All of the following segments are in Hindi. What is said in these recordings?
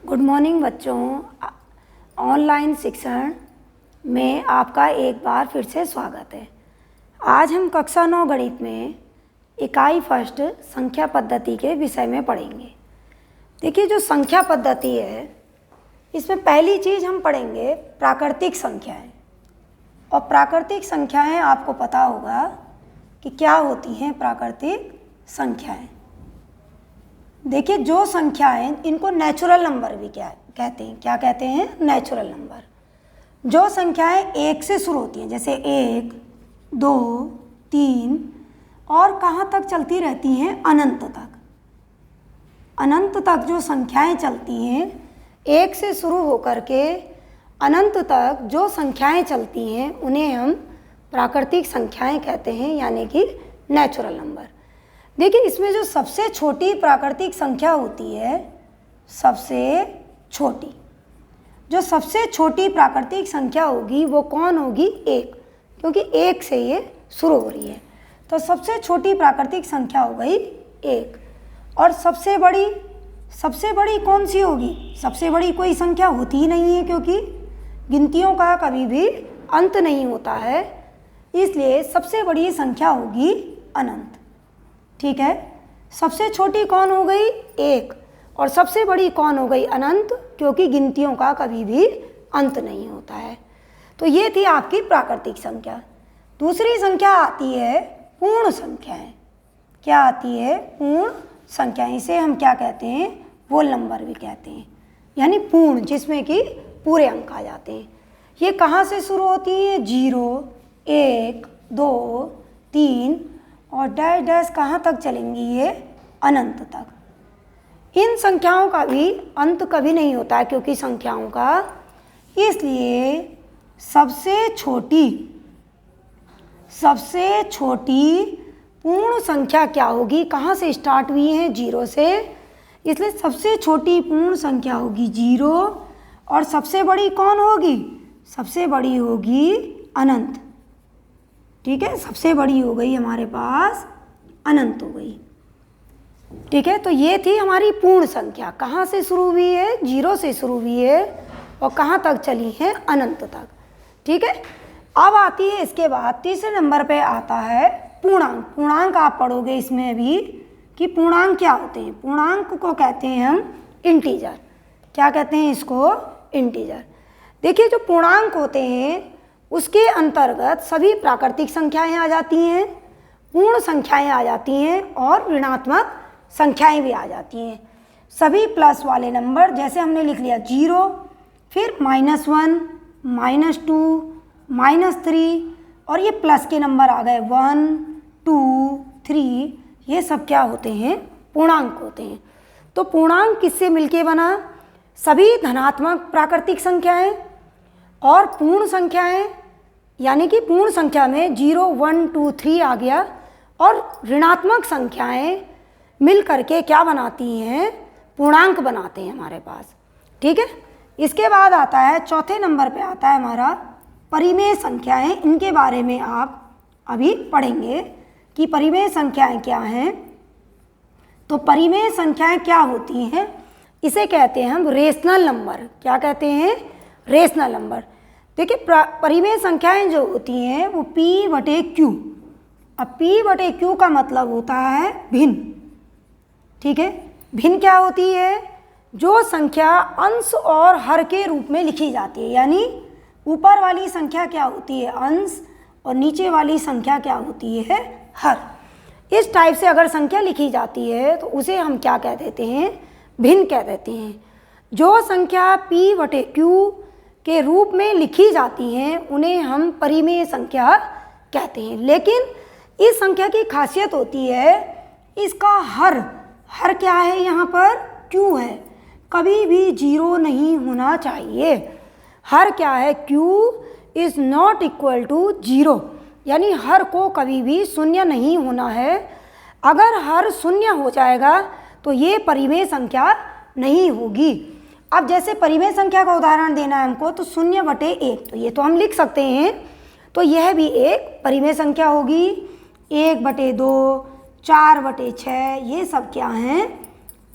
गुड मॉर्निंग बच्चों। ऑनलाइन शिक्षण में आपका एक बार फिर से स्वागत है। आज हम कक्षा 9 गणित में इकाई फर्स्ट संख्या पद्धति के विषय में पढ़ेंगे। देखिए, जो संख्या पद्धति है इसमें पहली चीज़ हम पढ़ेंगे प्राकृतिक संख्याएं। और प्राकृतिक संख्याएं आपको पता होगा कि क्या होती हैं प्राकृतिक संख्याएं। देखिए, जो संख्याएं इनको नेचुरल नंबर भी क्या कहते हैं, क्या कहते हैं, नेचुरल नंबर। जो संख्याएं 1 से शुरू होती हैं, जैसे 1, 2, 3 और कहाँ तक चलती रहती हैं, अनंत तक। अनंत तक जो संख्याएं चलती हैं, 1 से शुरू होकर के अनंत तक जो संख्याएं चलती हैं उन्हें हम प्राकृतिक संख्याएं कहते हैं, यानी कि नेचुरल नंबर। देखिए, इसमें जो सबसे छोटी प्राकृतिक संख्या होती है, जो सबसे छोटी प्राकृतिक संख्या होगी वो कौन होगी, 1, क्योंकि 1 से ये शुरू हो रही है। तो सबसे छोटी प्राकृतिक संख्या हो गई 1। और सबसे बड़ी कौन सी होगी? सबसे बड़ी कोई संख्या होती ही नहीं है, क्योंकि गिनतियों का कभी भी अंत नहीं होता है, इसलिए सबसे बड़ी संख्या होगी अनंत। ठीक है, सबसे छोटी कौन हो गई, 1, और सबसे बड़ी कौन हो गई, अनंत, क्योंकि गिनतियों का कभी भी अंत नहीं होता है। तो ये थी आपकी प्राकृतिक संख्या। दूसरी संख्या आती है पूर्ण संख्याएं। क्या आती है? पूर्ण संख्याएं। इसे हम क्या कहते हैं, होल नंबर भी कहते हैं, यानी पूर्ण, जिसमें कि पूरे अंक आ जाते हैं। ये कहाँ से शुरू होती हैं? 0, 1, 2, 3 और डैश डैश कहाँ तक चलेंगी, ये अनंत तक। इन संख्याओं का भी अंत कभी नहीं होता है, क्योंकि संख्याओं का, इसलिए सबसे छोटी पूर्ण संख्या क्या होगी? कहाँ से स्टार्ट हुई है? 0 से, इसलिए सबसे छोटी पूर्ण संख्या होगी 0। और सबसे बड़ी कौन होगी? सबसे बड़ी होगी अनंत। ठीक है, सबसे बड़ी हो गई हमारे पास अनंत हो गई। ठीक है, तो ये थी हमारी पूर्ण संख्या। कहाँ से शुरू हुई है? 0 से शुरू हुई है और कहाँ तक चली है? अनंत तक। ठीक है, अब आती है इसके बाद तीसरे नंबर पे आता है पूर्णांक। पूर्णांक आप पढ़ोगे इसमें भी कि पूर्णांक क्या होते हैं। पूर्णांक को कहते हैं हम इंटीजर। क्या कहते हैं इसको? इंटीजर। देखिए, जो पूर्णांक होते हैं उसके अंतर्गत सभी प्राकृतिक संख्याएं आ जाती हैं, पूर्ण संख्याएं आ जाती हैं और ऋणात्मक संख्याएं भी आ जाती हैं। सभी प्लस वाले नंबर, जैसे हमने लिख लिया 0, फिर -1, -2, -3 और ये प्लस के नंबर आ गए 1, 2, 3। ये सब क्या होते हैं? पूर्णांक होते हैं। तो पूर्णांक किससे मिलके बना? सभी धनात्मक प्राकृतिक संख्याएं और पूर्ण संख्याएं, यानी कि पूर्ण संख्या में 0, 1, 2, 3 आ गया, और ऋणात्मक संख्याएं मिल करके क्या बनाती हैं? पूर्णांक बनाते हैं हमारे पास। ठीक है, इसके बाद आता है चौथे नंबर पे आता है हमारा परिमेय संख्याएं। इनके बारे में आप अभी पढ़ेंगे कि परिमेय संख्याएं क्या हैं। तो परिमेय संख्याएं क्या होती हैं? इसे कहते हैं हम रेशनल नंबर। क्या कहते हैं? Rational number. देखिए, परिमेय संख्याएं जो होती हैं वो P/Q। अब P/Q का मतलब होता है भिन्न। ठीक है, भिन्न क्या होती है? जो संख्या अंश और हर के रूप में लिखी जाती है, यानी ऊपर वाली संख्या क्या होती है? अंश, और नीचे वाली संख्या क्या होती है? हर। इस टाइप से अगर संख्या लिखी जाती है तो उसे हम क्या कह देते हैं? भिन्न कह देते हैं। जो संख्या P/Q के रूप में लिखी जाती हैं उन्हें हम परिमेय संख्या कहते हैं। लेकिन इस संख्या की खासियत होती है, इसका हर क्या है? यहाँ पर Q है, कभी भी 0 नहीं होना चाहिए। हर क्या है? Q is not equal to 0, यानी हर को कभी भी शून्य नहीं होना है। अगर हर शून्य हो जाएगा तो ये परिमेय संख्या नहीं होगी। अब जैसे परिमेय संख्या का उदाहरण देना है हमको, तो 0/1, तो ये तो हम लिख सकते हैं। तो यह भी एक परिमेय संख्या होगी। 1/2, 4/6, ये सब क्या हैं?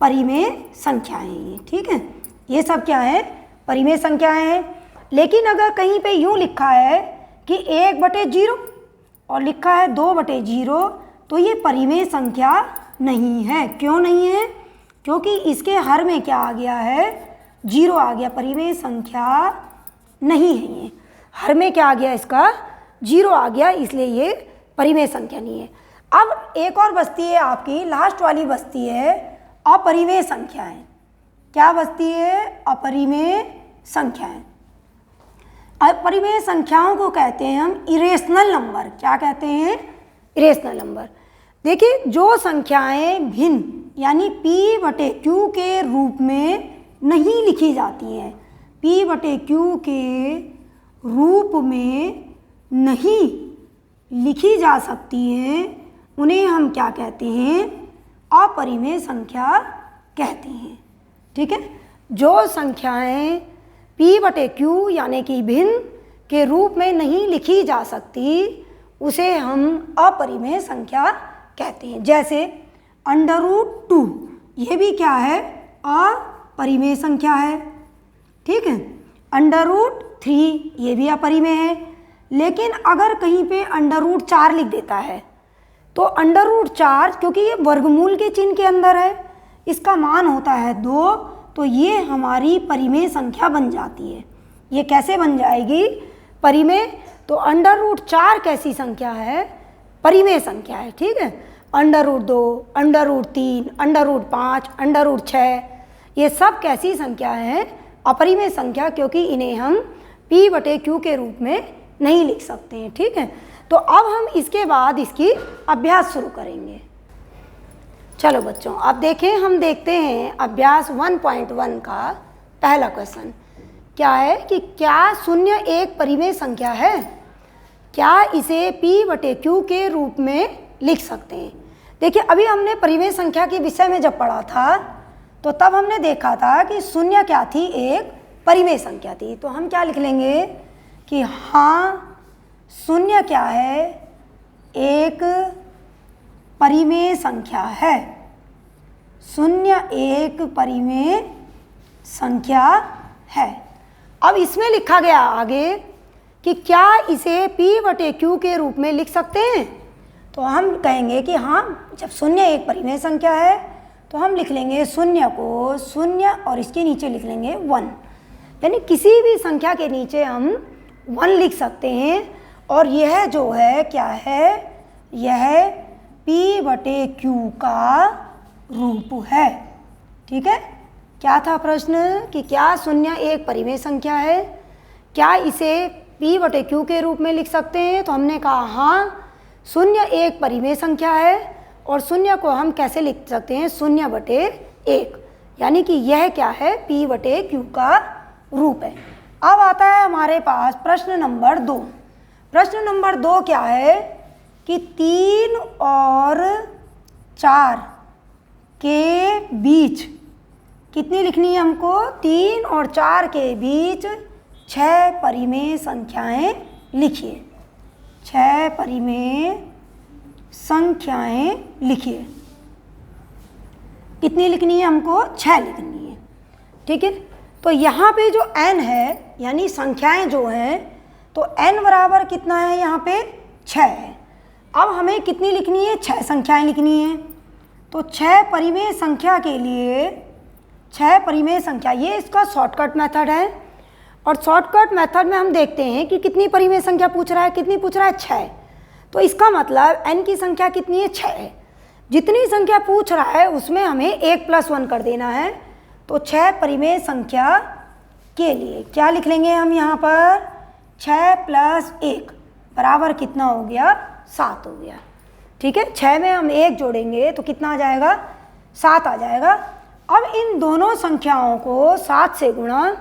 परिमेय संख्याएं। ये ठीक है, ये सब क्या है, परिमेय संख्याएं हैं। लेकिन अगर कहीं पे यूँ लिखा है कि 1/0 और लिखा है 2/0, तो ये परिमेय संख्या नहीं है। क्यों नहीं है? क्योंकि इसके हर में क्या आ गया है, 0 आ गया, परिमेय संख्या नहीं है ये। हर में क्या आ गया, इसका 0 आ गया, इसलिए ये परिमेय संख्या नहीं है। अब एक और बचती है आपकी, लास्ट वाली बचती है अपरिमेय संख्याएं। क्या बचती है? अपरिमेय संख्याएं। अपरिमेय संख्याओं को कहते हैं हम इरेशनल नंबर। क्या कहते हैं? Irrational number. देखिए, जो संख्याएं भिन्न यानी p/q के रूप में नहीं लिखी जाती हैं, p/q के रूप में नहीं लिखी जा सकती हैं, उन्हें हम क्या कहते हैं? अपरिमेय संख्या कहते हैं। ठीक है, जो संख्याएं p/q यानी कि भिन्न के रूप में नहीं लिखी जा सकती, उसे हम अपरिमेय संख्या कहते हैं। जैसे √2, ये भी क्या है? अपरिमेय संख्या है। ठीक है, √3 ये भी अपरिमेय है। लेकिन अगर कहीं पे √4 लिख देता है, तो √4 क्योंकि ये वर्गमूल के चिन्ह के अंदर है, इसका मान होता है 2, तो ये हमारी परिमेय संख्या बन जाती है। ये कैसे बन जाएगी? परिमेय। तो √4 कैसी संख्या है? परिमेय संख्या है। ठीक है, √2, √3, √5, √6 ये सब कैसी संख्या है? अपरिमेय संख्या, क्योंकि इन्हें हम p/q के रूप में नहीं लिख सकते हैं। ठीक है, तो अब हम इसके बाद इसकी अभ्यास शुरू करेंगे। चलो बच्चों, अब देखें, हम देखते हैं अभ्यास 1.1 का पहला क्वेश्चन। क्या है कि क्या 0 एक परिमेय संख्या है? क्या इसे p/q के रूप में लिख सकते हैं? देखिए, अभी हमने परिमेय संख्या के विषय में जब पढ़ा था, तो तब हमने देखा था कि 0 क्या थी? एक परिमेय संख्या थी। तो हम क्या लिख लेंगे कि हाँ, 0 क्या है? एक परिमेय संख्या है। 0 एक परिमेय संख्या है। अब इसमें लिखा गया आगे कि क्या इसे p/q के रूप में लिख सकते हैं? तो हम कहेंगे कि हाँ, जब 0 एक परिमेय संख्या है तो हम लिख लेंगे 0 को 0 और इसके नीचे लिख लेंगे 1, यानी किसी भी संख्या के नीचे हम 1 लिख सकते हैं। और यह जो है क्या है? यह p/q का रूप है। ठीक है, क्या था प्रश्न कि क्या 0 एक परिमेय संख्या है? क्या इसे p/q के रूप में लिख सकते हैं? तो हमने कहा हाँ, 0 एक परिमेय संख्या है और 0 को हम कैसे लिख सकते हैं? 0/1, यानी कि यह क्या है? p/q का रूप है। अब आता है हमारे पास प्रश्न नंबर 2। प्रश्न नंबर 2 क्या है कि 3 और 4 के बीच कितनी लिखनी है हमको? 3 और 4 के बीच 6 परिमेय संख्याएं लिखिए। 6 परिमेय संख्याएं लिखिए। कितनी लिखनी है हमको? 6 लिखनी है। ठीक है, तो यहाँ पे जो n है, यानी संख्याएं जो हैं, तो n बराबर कितना है? यहाँ पे 6 है। अब हमें कितनी लिखनी है? 6 संख्याएं लिखनी है। तो 6 परिमेय संख्या के लिए 6 परिमेय संख्या, ये इसका शॉर्टकट मेथड है। और शॉर्टकट मेथड में हम देखते हैं कि कितनी परिमेय संख्या पूछ रहा है? कितनी पूछ रहा है? 6। तो इसका मतलब n की संख्या कितनी है? 6 है। जितनी संख्या पूछ रहा है उसमें हमें 1 + 1 कर देना है। तो 6 परिमेय संख्या के लिए क्या लिख लेंगे हम यहाँ पर? 6 + 1 बराबर कितना हो गया? 7 हो गया। ठीक है, 6 में हम 1 जोड़ेंगे तो कितना आ जाएगा? 7 आ जाएगा। अब इन दोनों संख्याओं को 7 से गुणा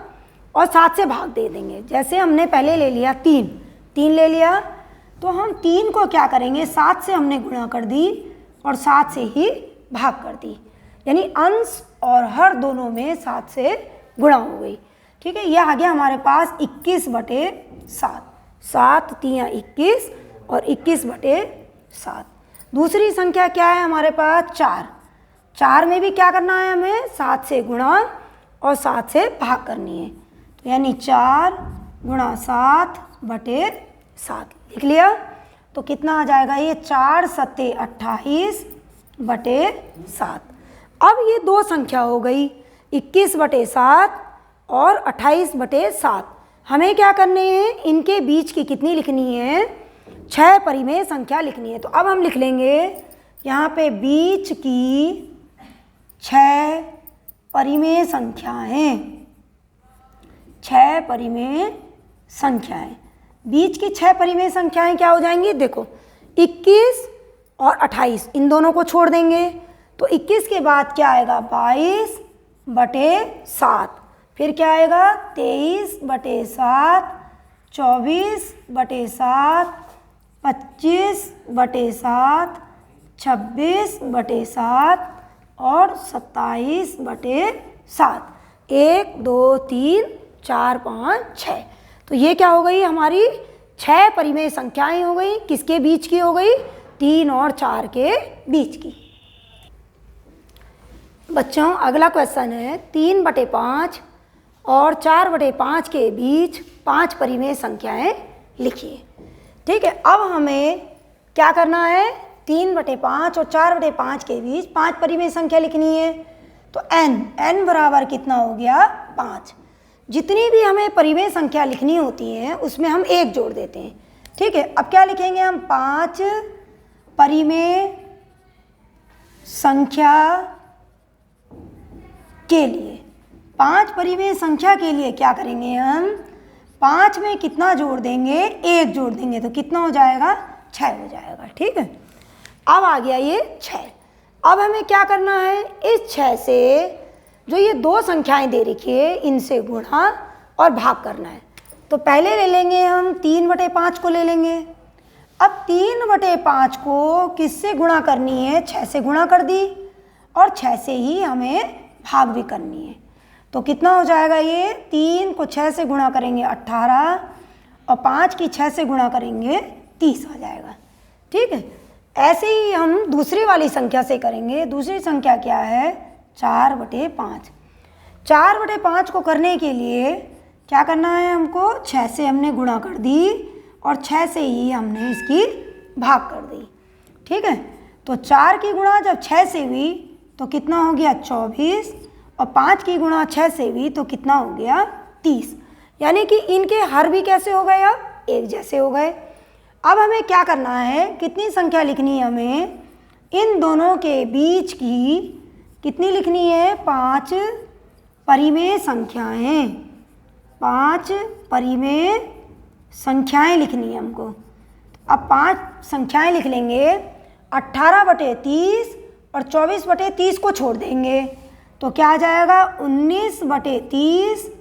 और 7 से भाग दे देंगे। जैसे हमने पहले ले लिया 3 ले लिया, तो हम 3 को क्या करेंगे? 7 से हमने गुणा कर दी और 7 से ही भाग कर दी, यानी अंश और हर दोनों में 7 से गुणा हो गई। ठीक है, यह आ गया हमारे पास 21/7। 7 × 3 = 21 और 21/7। दूसरी संख्या क्या है हमारे पास? 4 में भी क्या करना है हमें? 7 से गुणा और 7 से भाग करनी है। तो यानी 4 गुणा 7/7 लिख लिया। तो कितना आ जाएगा ये 4 सत्ते 28/7। अब ये दो संख्या हो गई 21/7 और 28/7। हमें क्या करने हैं, इनके बीच की कितनी लिखनी है, 6 परिमेय संख्या लिखनी है। तो अब हम लिख लेंगे यहाँ पे बीच की 6 परिमेय संख्याएं, 6 परिमेय संख्याएं। बीच की 6 परिमेय संख्याएं क्या हो जाएंगी, देखो 21 और 28 इन दोनों को छोड़ देंगे। तो 21 के बाद क्या आएगा 22/7, फिर क्या आएगा 23/7, 24/7, 25/7, 26/7 और 27/7। 1 2 3 4 5 6। तो ये क्या हो गई हमारी 6 परिमेय संख्याएं हो गई। किसके बीच की हो गई, 3 और 4 के बीच की। बच्चों अगला क्वेश्चन है 3/5 और 4/5 के बीच 5 परिमेय संख्याएं लिखिए। ठीक है, अब हमें क्या करना है, 3/5 और 4/5 के बीच 5 परिमेय संख्या लिखनी है। तो n बराबर कितना हो गया 5। जितनी भी हमें परिमेय संख्या लिखनी होती है उसमें हम 1 जोड़ देते हैं। ठीक है, अब क्या लिखेंगे हम 5 परिमेय संख्या के लिए। 5 परिमेय संख्या के लिए क्या करेंगे हम, 5 में कितना जोड़ देंगे, 1 जोड़ देंगे। तो कितना हो जाएगा 6 हो जाएगा। ठीक है, अब आ गया ये 6। अब हमें क्या करना है, इस 6 से जो ये 2 संख्याएं दे रखी है इनसे गुणा और भाग करना है। तो पहले ले लेंगे हम 3/5 को ले लेंगे। अब 3/5 को किससे गुणा करनी है, 6 से गुणा कर दी और 6 से ही हमें भाग भी करनी है। तो कितना हो जाएगा ये, 3 को 6 से गुणा करेंगे 18 और 5 की 6 से गुणा करेंगे 30 आ जाएगा। ठीक है, ऐसे ही हम दूसरी वाली संख्या से करेंगे। दूसरी संख्या क्या है 4/5। 4/5 को करने के लिए क्या करना है हमको, 6 से हमने गुणा कर दी और 6 से ही हमने इसकी भाग कर दी। ठीक है, तो 4 की गुणा जब 6 से हुई तो कितना हो गया 24 और 5 की गुणा 6 से हुई तो कितना हो गया 30। यानी कि इनके हर भी कैसे हो गए, अब एक जैसे हो गए। अब हमें क्या करना है, कितनी संख्या लिखनी है हमें, इन दोनों के बीच की कितनी लिखनी है, 5 परिमेय संख्याएं। 5 परिमेय संख्याएं लिखनी है हमको। अब 5 संख्याएं लिख लेंगे। 18/30 और 24/30 को छोड़ देंगे तो क्या आ जाएगा 19/30,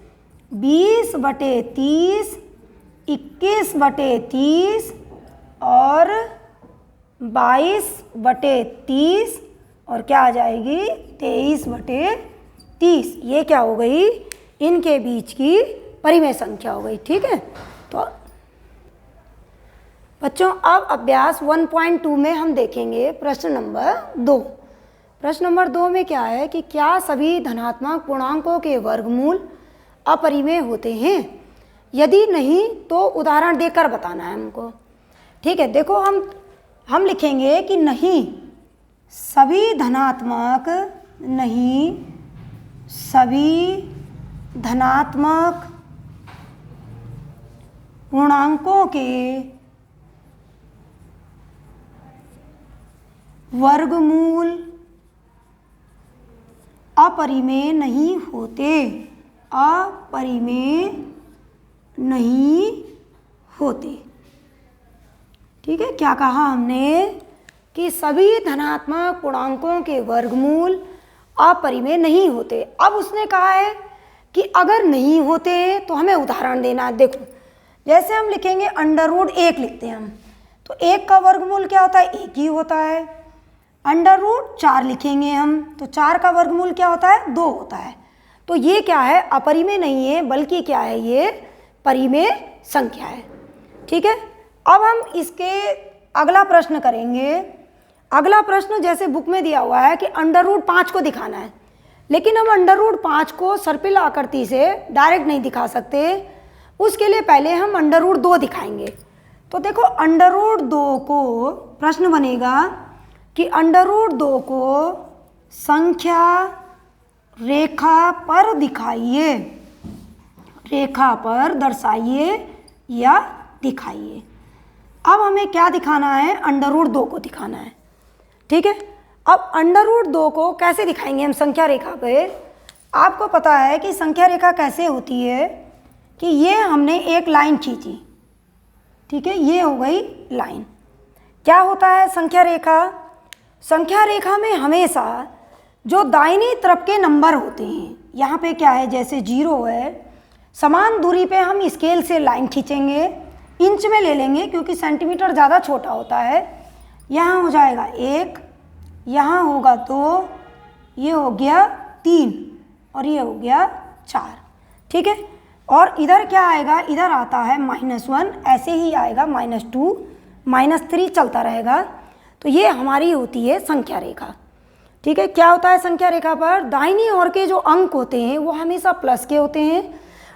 20/30, 21/30 और 22/30 और क्या आ जाएगी 23/30। ये क्या हो गई, इनके बीच की परिमेय संख्या हो गई। ठीक है, तो बच्चों अब अभ्यास 1.2 में हम देखेंगे प्रश्न नंबर 2। प्रश्न नंबर 2 में क्या है कि क्या सभी धनात्मक पूर्णांकों के वर्गमूल अपरिमेय होते हैं, यदि नहीं तो उदाहरण देकर बताना है हमको। ठीक है, देखो हम लिखेंगे कि नहीं सभी धनात्मक, नहीं सभी धनात्मक पूर्णांकों के वर्गमूल अपरिमेय नहीं होते, अपरिमेय नहीं होते। ठीक है, क्या कहा हमने कि सभी धनात्मक पूर्णांकों के वर्गमूल अपरिमेय नहीं होते। अब उसने कहा है कि अगर नहीं होते तो हमें उदाहरण देना है। देखो जैसे हम लिखेंगे √1 लिखते हैं हम, तो 1 का वर्गमूल क्या होता है, 1 ही होता है। √4 लिखेंगे हम तो 4 का वर्गमूल क्या होता है, 2 होता है। तो ये क्या है, अपरिमेय नहीं है बल्कि क्या है, ये परिमेय संख्या है। ठीक है, अब हम इसके अगला प्रश्न करेंगे। अगला प्रश्न जैसे बुक में दिया हुआ है कि √5 को दिखाना है, लेकिन हम √5 को सर्पिल आकृति से डायरेक्ट नहीं दिखा सकते, उसके लिए पहले हम √2 दिखाएंगे। तो देखो √2 को प्रश्न बनेगा कि √2 को संख्या रेखा पर दिखाइए, रेखा पर दर्शाइए या दिखाइए। अब हमें क्या दिखाना है, √2 को दिखाना है, ठीक है। अब √2 को कैसे दिखाएंगे हम संख्या रेखा पे? आपको पता है कि संख्या रेखा कैसे होती है कि ये हमने एक लाइन खींची, ठीक है, ये हो गई लाइन। क्या होता है संख्या रेखा? संख्या रेखा में हमेशा जो दाहिनी तरफ के नंबर होते हैं, यहाँ पे क्या है, जैसे 0 है, समान दूरी पे हम स्केल से लाइन खींचेंगे, इंच में ले लेंगे क्योंकि सेंटीमीटर ज़्यादा छोटा होता है। यहाँ हो जाएगा 1, यहाँ होगा 2, ये हो गया 3 और ये हो गया 4, ठीक है। और इधर क्या आएगा, इधर आता है -1, ऐसे ही आएगा -2, -3 चलता रहेगा। तो ये हमारी होती है संख्या रेखा, ठीक है। क्या होता है संख्या रेखा पर? दाहिनी ओर के जो अंक होते हैं वो हमेशा प्लस के होते हैं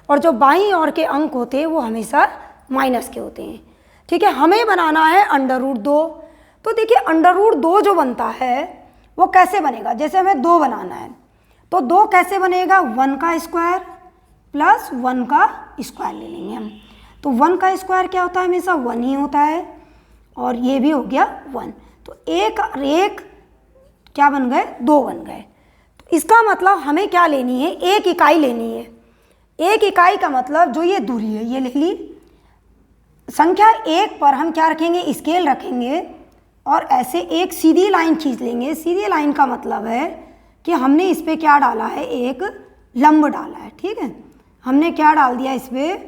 और जो बाईं ओर के अंक होते हैं वो हमेशा माइनस के होते हैं, ठीक है। हमें बनाना है √2। तो देखिए √2 जो बनता है वो कैसे बनेगा? जैसे हमें 2 बनाना है तो 2 कैसे बनेगा, 1 का स्क्वायर प्लस 1 का स्क्वायर ले लेंगे हम। तो 1 का स्क्वायर क्या होता है, हमेशा 1 ही होता है, और ये भी हो गया 1। तो एक और एक क्या बन गए, 2 बन गए। तो इसका मतलब हमें क्या लेनी है, 1 इकाई लेनी है। 1 इकाई का मतलब जो ये दूरी है ये ले ली। संख्या 1 पर हम क्या रखेंगे, स्केल रखेंगे और ऐसे एक सीधी लाइन खींच लेंगे। सीधी लाइन का मतलब है कि हमने इस पर क्या डाला है, एक लंब डाला है, ठीक है। हमने क्या डाल दिया, इस पर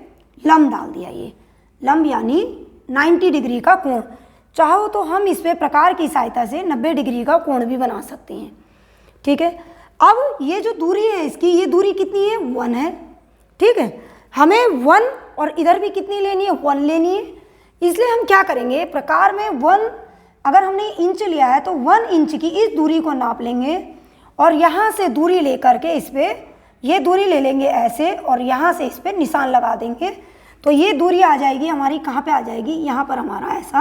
लंब डाल दिया। ये लंब यानी 90 डिग्री का कोण। चाहो तो हम इस पे प्रकार की सहायता से 90 डिग्री का कोण भी बना सकते हैं, ठीक है। अब ये जो दूरी है इसकी, ये दूरी कितनी है, 1 है, ठीक है। हमें 1 और इधर भी कितनी लेनी है, 1 लेनी है। इसलिए हम क्या करेंगे, प्रकार में 1 अगर हमने इंच लिया है तो 1 इंच की इस दूरी को नाप लेंगे और यहाँ से दूरी लेकर के इस पर ये दूरी ले लेंगे ऐसे, और यहाँ से इस पर निशान लगा देंगे। तो ये दूरी आ जाएगी हमारी, कहाँ पे आ जाएगी, यहाँ पर हमारा ऐसा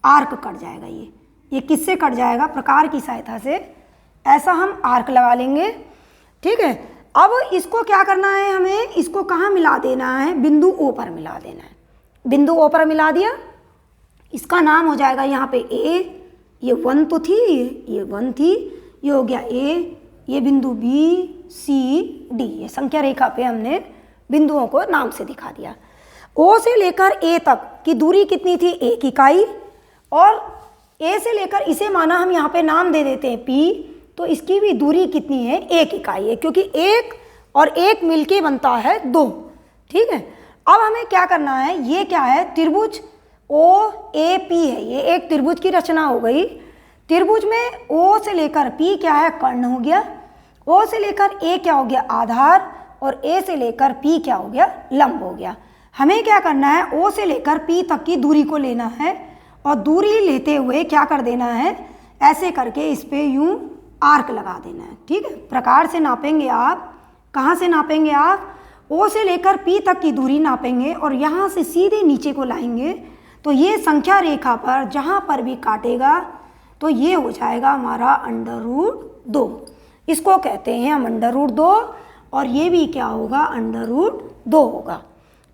आर्क कट जाएगा। ये किससे कट जाएगा, प्रकार की सहायता से ऐसा हम आर्क लगा लेंगे, ठीक है। अब इसको क्या करना है, हमें इसको कहाँ मिला देना है, बिंदु O पर मिला देना है। बिंदु O पर मिला दिया, इसका नाम हो जाएगा यहाँ पे A। ये 1 तो थी, ये 1 थी, ये हो गया A, ये बिंदु B C D। ये संख्या रेखा पे हमने बिंदुओं को नाम से दिखा दिया। O से लेकर A तक की दूरी कितनी थी, 1 इकाई, और A से लेकर इसे माना हम यहाँ पे नाम दे देते हैं P, तो इसकी भी दूरी कितनी है, 1 इकाई है, क्योंकि 1 और 1 मिलके बनता है 2, ठीक है। अब हमें क्या करना है, ये क्या है, त्रिभुज OAP है, ये एक त्रिभुज की रचना हो गई। त्रिभुज में O से लेकर P क्या है, कर्ण हो गया, O से लेकर A क्या हो गया, आधार, और A से लेकर P क्या हो गया, लंब हो गया। हमें क्या करना है, O से लेकर P तक की दूरी को लेना है और दूरी लेते हुए क्या कर देना है, ऐसे करके इस पे यूं आर्क लगा देना है, ठीक है। प्रकार से नापेंगे आप, कहाँ से नापेंगे आप, O से लेकर P तक की दूरी नापेंगे और यहाँ से सीधे नीचे को लाएंगे। तो ये संख्या रेखा पर जहाँ पर भी काटेगा तो ये हो जाएगा हमारा √2। इसको कहते हैं हम √2, और ये भी क्या होगा, √2 होगा,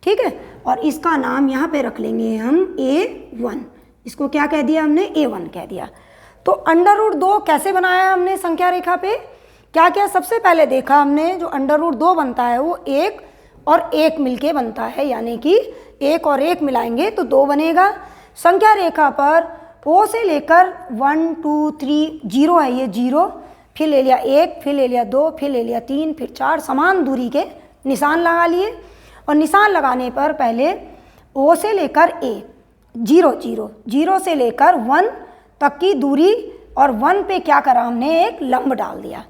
ठीक है। और इसका नाम यहाँ पे रख लेंगे हम A1। इसको क्या कह दिया हमने, A1 कह दिया। तो √2 कैसे बनाया हमने संख्या रेखा पे, क्या क्या सबसे पहले देखा हमने, जो √2 बनता है वो 1 और 1 मिलके बनता है, यानी कि 1 और 1 मिलाएंगे तो 2 बनेगा। संख्या रेखा पर O से लेकर 1 2 3 0 है, ये 0, फिर ले लिया 1, फिर ले लिया 2, फिर ले लिया 3, फिर 4, समान दूरी के निशान लगा लिए। और निशान लगाने पर पहले O से लेकर A 0 0 0 से लेकर 1 तक की दूरी, और 1 पे क्या करा हमने, एक लंब डाल दिया,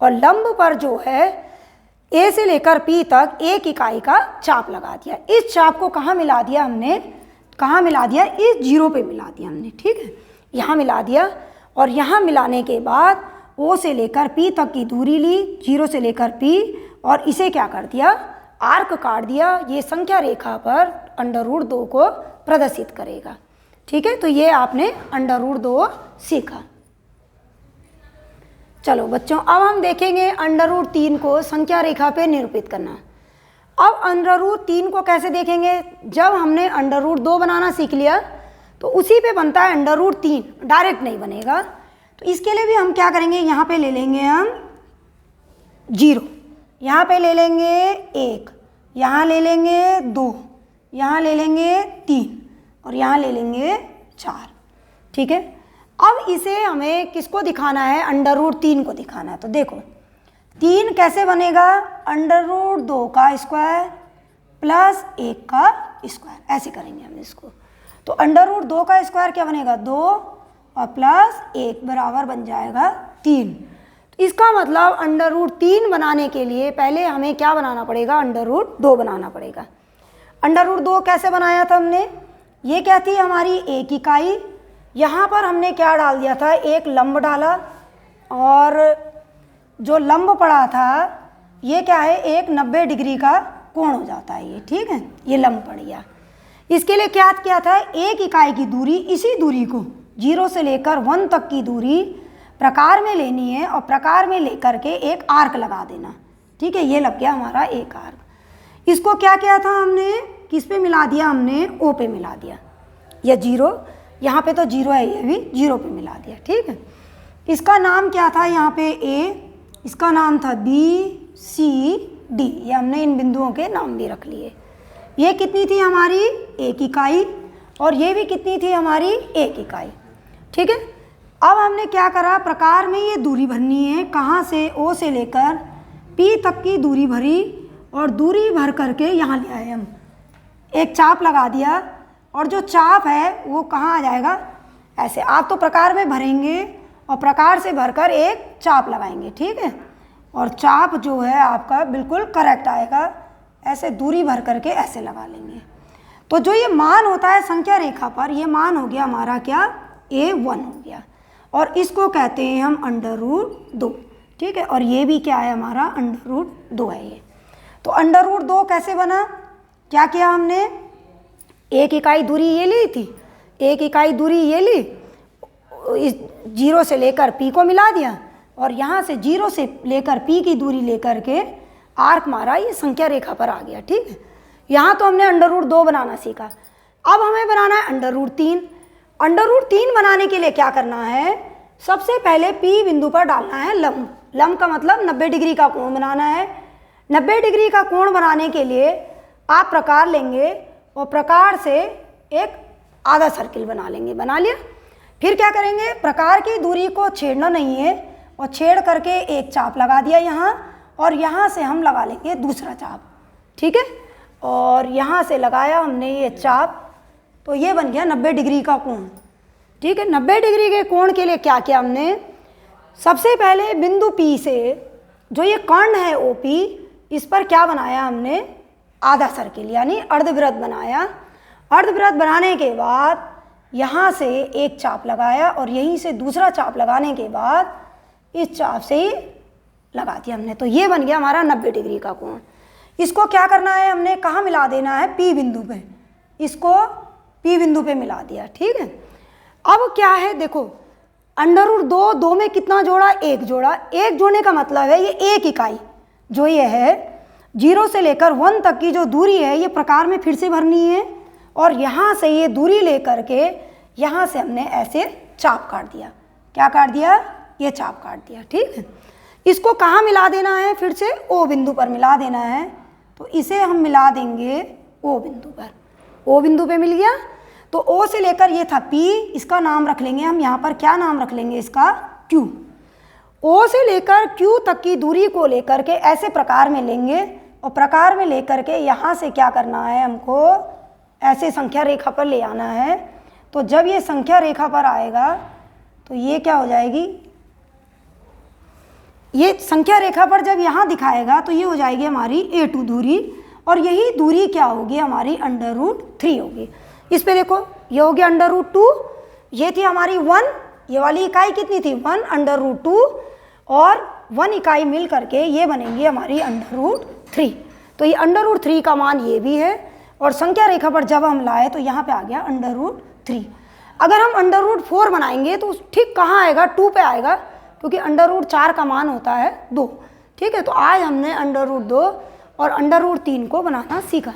और लंब पर जो है A से लेकर P तक 1 इकाई का चाप लगा दिया। इस चाप को कहाँ मिला दिया हमने, कहाँ मिला दिया, इस 0 पे मिला दिया हमने, ठीक है, यहाँ मिला दिया। और यहाँ मिलाने के बाद ओ से लेकर पी तक की दूरी ली, 0 से लेकर पी, और इसे क्या कर दिया, आर्क काट दिया। ये संख्या रेखा पर √2 को प्रदर्शित करेगा। ठीक है, तो ये आपने √2 सीखा। चलो बच्चों, अब हम देखेंगे √3 को संख्या रेखा पे निरूपित करना। अब √3 को कैसे देखेंगे, जब हमने √2 बनाना सीख लिया तो उसी पे बनता है √3, डायरेक्ट नहीं बनेगा। तो इसके लिए भी हम क्या करेंगे, यहाँ पे ले लेंगे हम 0, यहाँ पे ले लेंगे 1, यहाँ ले लेंगे 2, यहाँ ले लेंगे 3 और यहाँ ले लेंगे 4। ठीक है, अब इसे हमें किसको दिखाना है, √3 को दिखाना है। तो देखो 3 कैसे बनेगा, √2 का स्क्वायर प्लस 1 का स्क्वायर, ऐसे करेंगे हम इसको। तो √2 का स्क्वायर क्या बनेगा, 2 और प्लस 1 बराबर बन जाएगा 3। तो इसका मतलब √3 बनाने के लिए पहले हमें क्या बनाना पड़ेगा, √2 बनाना पड़ेगा। √2 कैसे बनाया था हमने, ये क्या थी हमारी 1 इकाई, यहाँ पर हमने क्या डाल दिया था, एक लंब डाला, और जो लंब पड़ा था ये क्या है, एक 90 डिग्री का कोण हो जाता है ये। ठीक है, ये लंब पड़ गया। इसके लिए क्या किया था, 1 इकाई की दूरी, इसी दूरी को 0 से लेकर 1 तक की दूरी प्रकार में लेनी है और प्रकार में लेकर के एक आर्क लगा देना। ठीक है, ये लग गया हमारा एक आर्क। इसको क्या किया था हमने, किस पे मिला दिया, हमने O पे मिला दिया, या 0, यहाँ पे तो 0 है, ये भी 0 पे मिला दिया। ठीक है, इसका नाम क्या था, यहाँ पे A, इसका नाम था B, C, D, ये हमने इन बिंदुओं के नाम भी रख लिए। ये कितनी थी हमारी 1 इकाई, और ये भी कितनी थी हमारी 1 इकाई। ठीक है, अब हमने क्या करा, प्रकार में ये दूरी भरनी है, कहाँ से, O से लेकर P तक की दूरी भरी, और दूरी भर करके यहाँ ले आए हम, एक चाप लगा दिया, और जो चाप है वो कहाँ आ जाएगा, ऐसे। आप तो प्रकार में भरेंगे और प्रकार से भरकर एक चाप लगाएंगे। ठीक है, और चाप जो है आपका बिल्कुल करेक्ट आएगा, ऐसे दूरी भर करके ऐसे लगा लेंगे। तो जो ये मान होता है संख्या रेखा पर, ये मान हो गया हमारा क्या, A1 हो गया, और इसको कहते हैं हम √2। ठीक है, और ये भी क्या है हमारा √2 है ये। तो √2 कैसे बना, क्या किया हमने, 1 इकाई दूरी ये ली थी, 1 इकाई दूरी ये ली, इस 0 से लेकर P को मिला दिया, और यहाँ से 0 से लेकर P की दूरी लेकर के आर्क मारा, ये संख्या रेखा पर आ गया। ठीक है, यहाँ तो हमने √2 बनाना सीखा। अब हमें बनाना है √3। √3 बनाने के लिए क्या करना है, सबसे पहले P बिंदु पर डालना है लंब। लंब का मतलब 90 डिग्री का कोण बनाना है। 90 डिग्री का कोण बनाने के लिए आप प्रकार लेंगे और प्रकार से एक आधा सर्किल बना लेंगे। बना लिया, फिर क्या करेंगे, प्रकार की दूरी को छेड़ना नहीं है, और छेड़ करके एक चाप लगा दिया यहाँ, और यहाँ से हम लगा लेंगे दूसरा चाप। ठीक है, और यहाँ से लगाया हमने ये चाप, तो ये बन गया 90 डिग्री का कोण। ठीक है, 90 डिग्री के कोण के लिए क्या किया हमने, सबसे पहले बिंदु P से जो ये कर्ण है OP, इस पर क्या बनाया हमने, आधा सर्किल यानी अर्धवृत्त बनाया। अर्धवृत्त बनाने के बाद यहाँ से एक चाप लगाया, और यहीं से दूसरा चाप लगाने के बाद इस चाप से ही लगा दिया हमने। तो ये बन गया हमारा 90 डिग्री का कोण। इसको क्या करना है, हमने कहाँ मिला देना है, P बिंदु पे, इसको P बिंदु पे मिला दिया। ठीक है, अब क्या है, देखो √2, 2 में कितना जोड़ा, 1 जोड़ा। 1 जोड़ने का मतलब है ये 1 इकाई जो ये है 0 से लेकर 1 तक की जो दूरी है, ये प्रकार में फिर से भरनी है, और यहाँ से ये दूरी लेकर के यहाँ से हमने ऐसे चाप काट दिया। क्या काट दिया, ये चाप काट दिया। ठीक है, इसको कहाँ मिला देना है, फिर से O बिंदु पर मिला देना है। तो इसे हम मिला देंगे O बिंदु पर। O बिंदु पे मिल गया, तो O से लेकर ये था P, इसका नाम रख लेंगे हम यहाँ पर, क्या नाम रख लेंगे इसका, Q। O से लेकर Q तक की दूरी को लेकर के ऐसे प्रकार में लेंगे, और प्रकार में लेकर के यहाँ से क्या करना है, हमको ऐसे संख्या रेखा पर ले आना है। तो जब ये संख्या रेखा पर आएगा तो ये क्या हो जाएगी, ये संख्या रेखा पर जब यहाँ दिखाएगा तो ये हो जाएगी हमारी A2 दूरी, और यही दूरी क्या होगी हमारी √3 होगी। इस पे देखो, ये हो गया √2, ये थी हमारी 1, ये वाली इकाई कितनी थी 1 √2, और 1 इकाई मिल करके ये बनेंगी हमारी √3। तो ये √3 का मान ये भी है, और संख्या रेखा पर जब हम लाए तो यहाँ पे आ गया √3। अगर हम √4 बनाएंगे तो ठीक कहाँ आएगा, 2 पे आएगा, क्योंकि √4 का मान होता है 2। ठीक है, तो आज हमने √2 और √3 को बनाना सीखा।